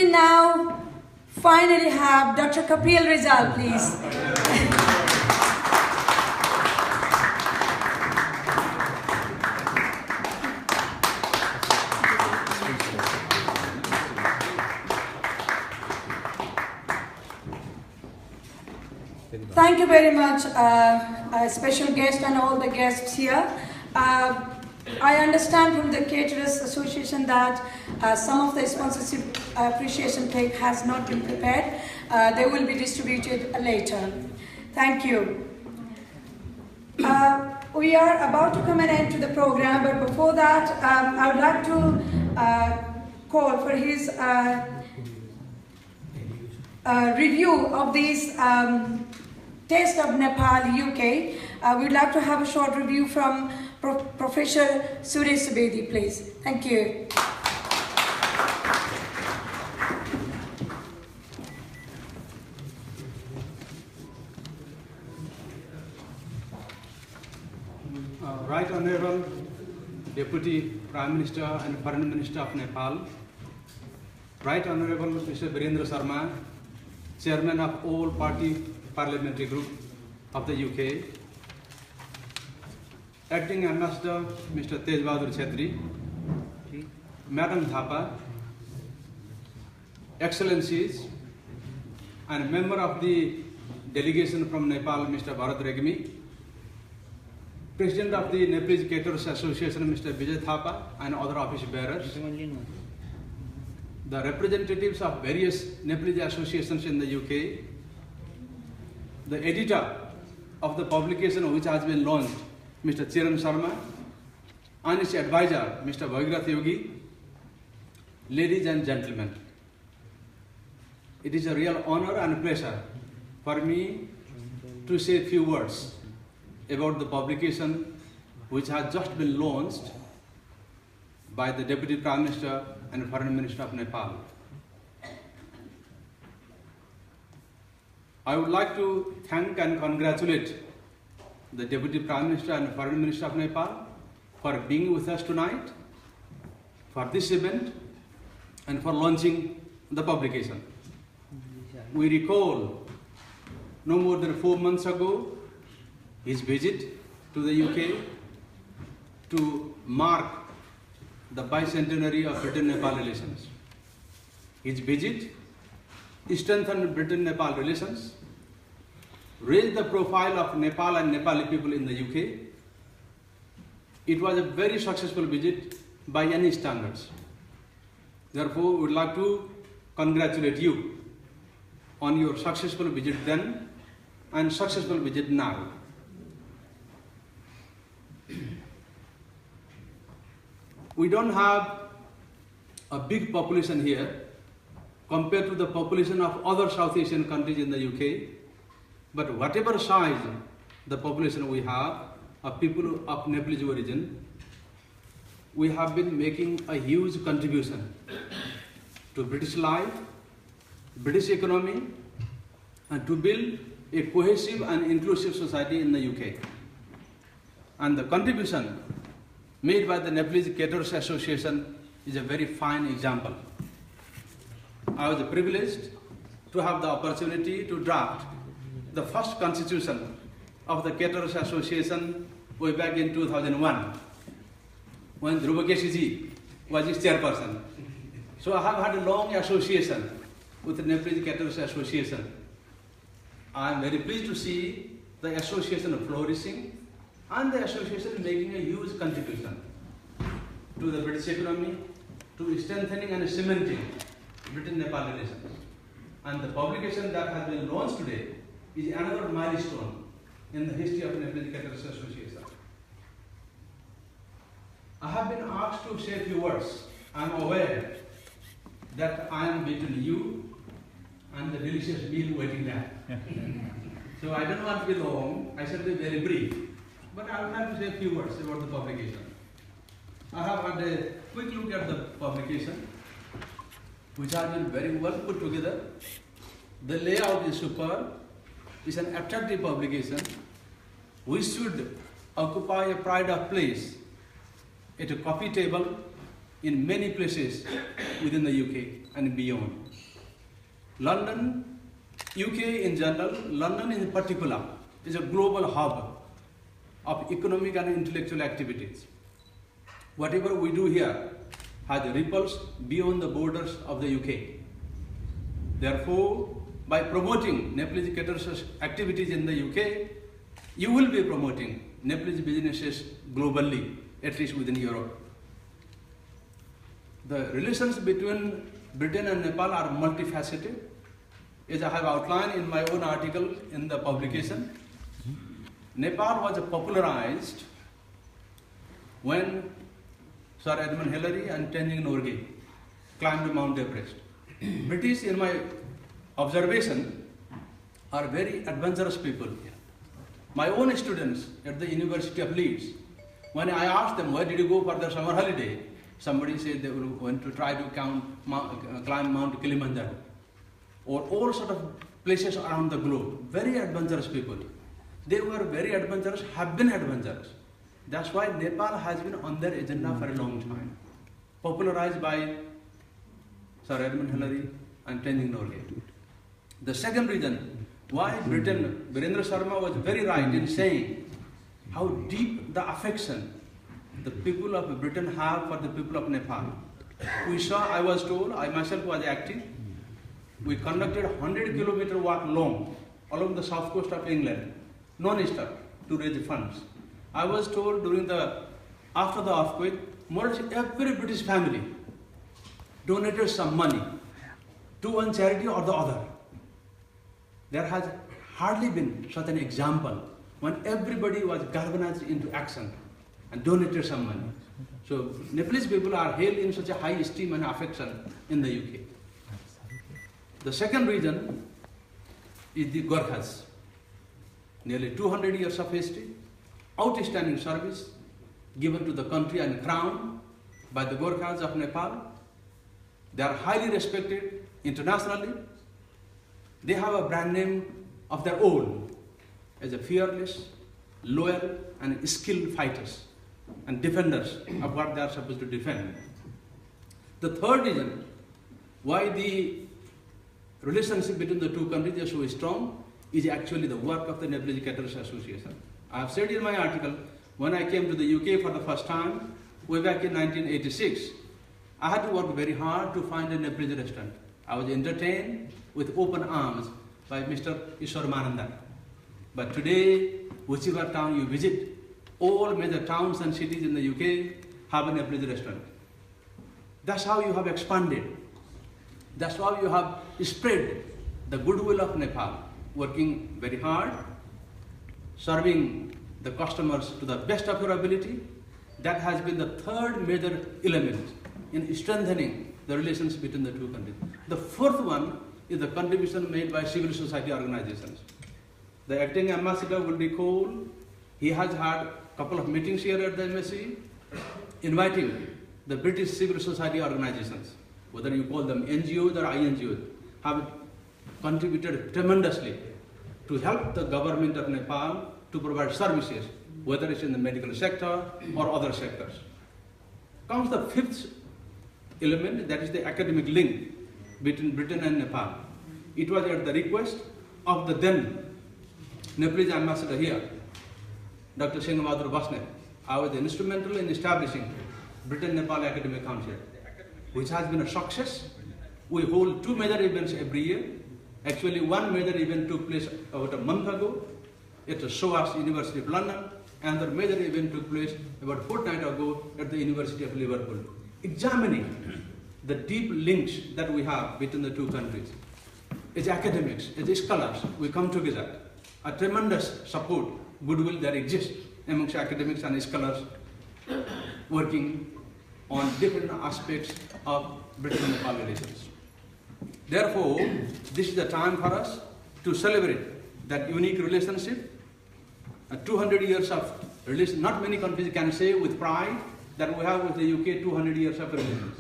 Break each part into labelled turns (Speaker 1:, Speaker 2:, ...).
Speaker 1: we now finally have Dr. Kapil Rizal, please. Thank you very much, a special guest and all the guests here. I understand from the Caterers Association that some of the sponsorship appreciation cake has not been prepared. They will be distributed later. Thank you. We are about to come an end to the program, but before that, I would like to call for his review of this Taste of Nepal, UK. We'd like to have a short review from Professor Suresh Subedi, please. Thank you.
Speaker 2: Right Honorable Deputy Prime Minister and Foreign Minister of Nepal, Right Honorable Mr. Virendra Sharma, Chairman of All Party Parliamentary Group of the UK, Acting Ambassador Mr. Tej Bahadur Chhetri, Madam Thapa, Excellencies, and member of the delegation from Nepal, Mr. Bharat Regmi, President of the Nepalese Caterers Association, Mr. Vijay Thapa, and other office bearers, the representatives of various Nepalese associations in the UK, the editor of the publication which has been launched, Mr. Chiran Sharma, and his advisor, Mr. Bhagrath Yogi, ladies and gentlemen, it is a real honor and pleasure for me to say a few words about the publication which has just been launched by the Deputy Prime Minister and Foreign Minister of Nepal. I would like to thank and congratulate the Deputy Prime Minister and Foreign Minister of Nepal for being with us tonight for this event and for launching the publication. We recall no more than 4 months ago his visit to the UK to mark the bicentenary of Britain-Nepal relations. His visit strengthened Britain-Nepal relations, raised the profile of Nepal and Nepali people in the UK. It was a very successful visit by any standards. Therefore, we would like to congratulate you on your successful visit then and successful visit now. We don't have a big population here compared to the population of other South Asian countries in the UK, but whatever size the population we have of people of Nepalese origin, we have been making a huge contribution to British life, British economy, and to build a cohesive and inclusive society in the UK. And the contribution made by the Nepalese Caterers Association is a very fine example. I was privileged to have the opportunity to draft the first constitution of the Caterers Association way back in 2001, when Dhruvakeshi was its chairperson. So I have had a long association with the Nepalese Caterers Association. I am very pleased to see the association flourishing and the association making a huge contribution to the British economy, to strengthening and cementing Britain-Nepal relations. And the publication that has been launched today is another milestone in the history of the Nepalese Caterers Association. I have been asked to say a few words. I am aware that I am between you and the delicious meal waiting there. So I don't want to be long, I shall be very brief. But I would like to say a few words about the publication. I have had a quick look at the publication, which has been very well put together. The layout is superb. It's an attractive publication. We should occupy a pride of place at a coffee table in many places within the UK and beyond. London, UK in general, London in particular, is a global hub of economic and intellectual activities. Whatever we do here has ripples beyond the borders of the UK. Therefore, by promoting Nepalese caterers' activities in the UK, you will be promoting Nepalese businesses globally, at least within Europe. The relations between Britain and Nepal are multifaceted, as I have outlined in my own article in the publication. Nepal was popularized when Sir Edmund Hillary and Tenzing Norgay climbed Mount Everest. British, in my observation, are very adventurous people. My own students at the University of Leeds, when I asked them, where did you go for the summer holiday? Somebody said they went to try to climb Mount Kilimanjaro, or all sort of places around the globe. Very adventurous people. They were very adventurous, have been adventurous. That's why Nepal has been on their agenda for a long time. Popularized by Sir Edmund Hillary and Tenzing Norgay. The second reason why Britain, Virendra Sharma was very right in saying how deep the affection the people of Britain have for the people of Nepal. We saw, I was told, I myself was active, we conducted a 100-kilometer walk long along the south coast of England, non-stop, to raise funds. I was told after the earthquake, more or less every British family donated some money to one charity or the other. There has hardly been such an example when everybody was galvanized into action and donated some money. So Nepalese people are held in such a high esteem and affection in the UK. The second reason is the Gorkhas. Nearly 200 years of history, outstanding service given to the country and crown by the Gorkhas of Nepal. They are highly respected internationally. They have a brand name of their own as a fearless, loyal, and skilled fighters and defenders of what they are supposed to defend. The third reason why the relationship between the two countries is so strong is actually the work of the Nepalese Caterers Association. I have said in my article, when I came to the UK for the first time, way back in 1986, I had to work very hard to find a Nepalese restaurant. I was entertained with open arms by Mr. Ishwar Manandan. But today, whichever town you visit, all major towns and cities in the UK have a Nepalese restaurant. That's how you have expanded. That's how you have spread the goodwill of Nepal, working very hard, serving the customers to the best of your ability. That has been the third major element in strengthening the relations between the two countries. The fourth one is the contribution made by civil society organizations. The acting ambassador will recall he has had a couple of meetings here at the embassy inviting the British civil society organizations, whether you call them NGOs or INGOs, have contributed tremendously to help the government of Nepal to provide services, whether it's in the medical sector or other sectors. Comes the fifth element, that is the academic link between Britain and Nepal. It was at the request of the then Nepalese ambassador here, Dr. Singhabahadur Basnet. I was instrumental in establishing Britain-Nepal Academic Council, which has been a success. We hold two major events every year. Actually, one major event took place about a month ago at the SOAS University of London, and the major event took place about a fortnight ago at the University of Liverpool, examining the deep links that we have between the two countries. As academics, as scholars, we come together. A tremendous support, goodwill that exists amongst academics and scholars working on different aspects of Britain-Nepal relations. Therefore, this is the time for us to celebrate that unique relationship. 200 years of relation. Not many countries can say with pride that we have with the UK 200 years of relations.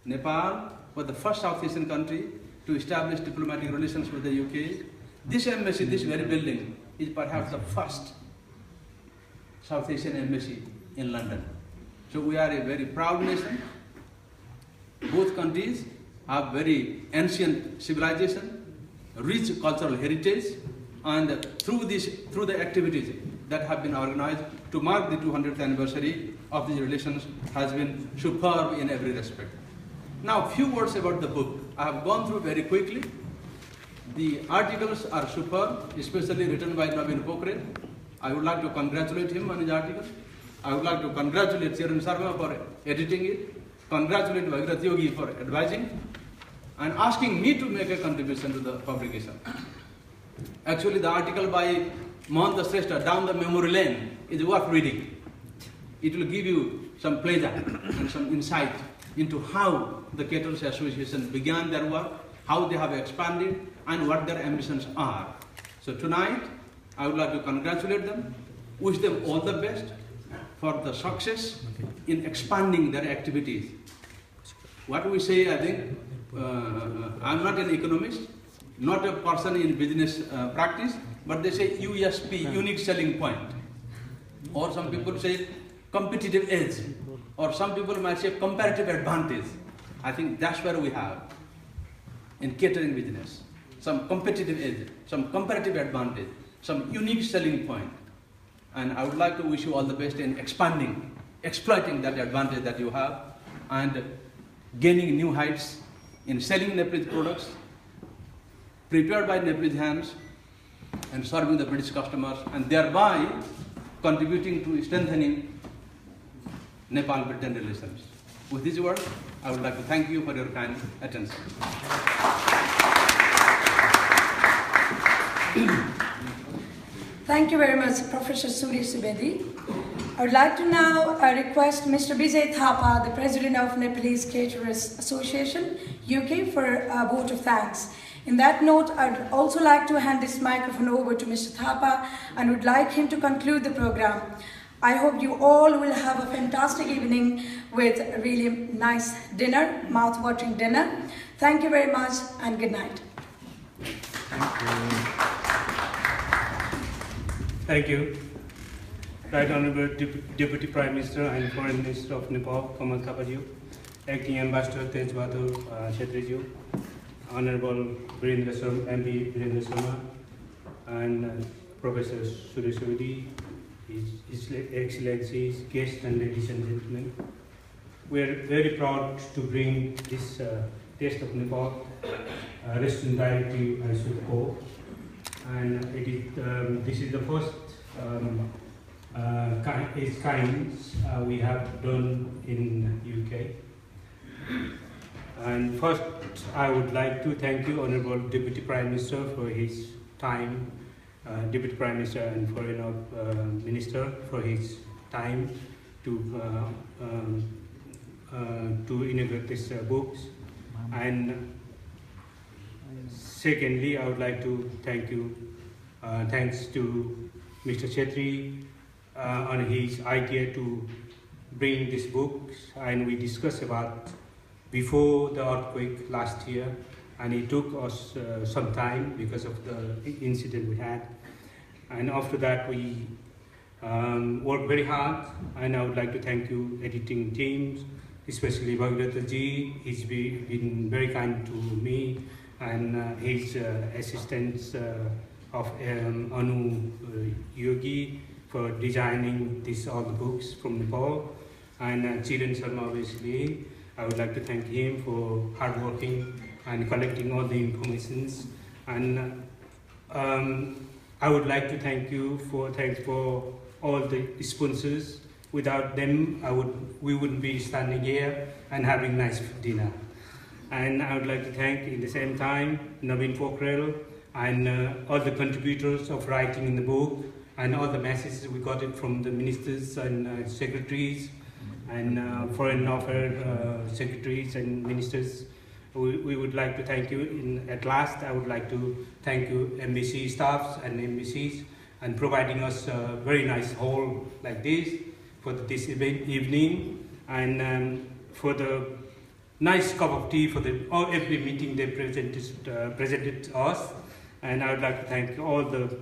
Speaker 2: Nepal was the first South Asian country to establish diplomatic relations with the UK. This embassy, this very building, is perhaps the first South Asian embassy in London. So we are a very proud nation. Both countries have very ancient civilization, rich cultural heritage, and through the activities that have been organized to mark the 200th anniversary of these relations has been superb in every respect. Now, few words about the book. I have gone through very quickly. The articles are superb, especially written by Naveen Pokhrel. I would like to congratulate him on his article. I would like to congratulate Charan Sharma for editing it, congratulate Bhagirath Yogi for advising, and asking me to make a contribution to the publication. Actually, the article by Mahanta Shrestha, Down the Memory Lane, is worth reading. It will give you some pleasure and some insight into how the Caterers Association began their work, how they have expanded, and what their ambitions are. So tonight, I would like to congratulate them, wish them all the best for the success in expanding their activities. What we say, I think, I'm not an economist, not a person in business practice, but they say USP, unique selling point. Or some people say competitive edge, or some people might say comparative advantage. I think that's where we have in catering business. Some competitive edge, some comparative advantage, some unique selling point. And I would like to wish you all the best in expanding, exploiting that advantage that you have, and gaining new heights in selling Nepalese products, prepared by Nepalese hands, and serving the British customers, and thereby contributing to strengthening Nepal-Britain relations. With these words, I would like to thank you for your kind attention.
Speaker 1: Thank you very much, Professor Suri Subedi. I would like to now request Mr. Vijay Thapa, the President of Nepalese Caterers Association, UK, for a vote of thanks. In that note, I'd also like to hand this microphone over to Mr. Thapa and would like him to conclude the program. I hope you all will have a fantastic evening with a really nice dinner, mouth-watering dinner. Thank you very much and good night.
Speaker 3: Thank you. Right Honorable Deputy Prime Minister and Foreign Minister of Nepal, Kamal Thapaju, Acting Ambassador Tej Bahadur Chhetriju, Honorable MP Virendra Sharma, and Professor Suri Subedi, His Excellencies, guests and ladies and gentlemen. We are very proud to bring this Taste of Nepal restaurant directive as we go. And this is the first its kind we have done in UK. And first, I would like to thank you, Honorable Deputy Prime Minister, for his time, Deputy Prime Minister and Foreign Minister for his time to inaugurate these books. And secondly, I would like to thanks to Mr. Chetri on his idea to bring these books, and we discussed about before the earthquake last year, and it took us some time because of the incident we had. And after that, we worked very hard, and I would like to thank you, editing teams, especially Bhagirath ji. He's been very kind to me, and his assistants of Anu Yogi for designing all the books from Nepal, and Charan Sharma, obviously. I would like to thank him for hard working and collecting all the informations. And I would like to thanks for all the sponsors. Without them, we wouldn't be standing here and having nice dinner. And I would like to thank, in the same time, Naveen Pokhrel and all the contributors of writing in the book, and all the messages we got it from the ministers and secretaries and foreign affairs secretaries and ministers. We would like to thank you. At last, I would like to thank you, embassy staffs and embassies, and providing us a very nice hall like this for this evening, and for the nice cup of tea for every meeting they presented us. And I would like to thank all the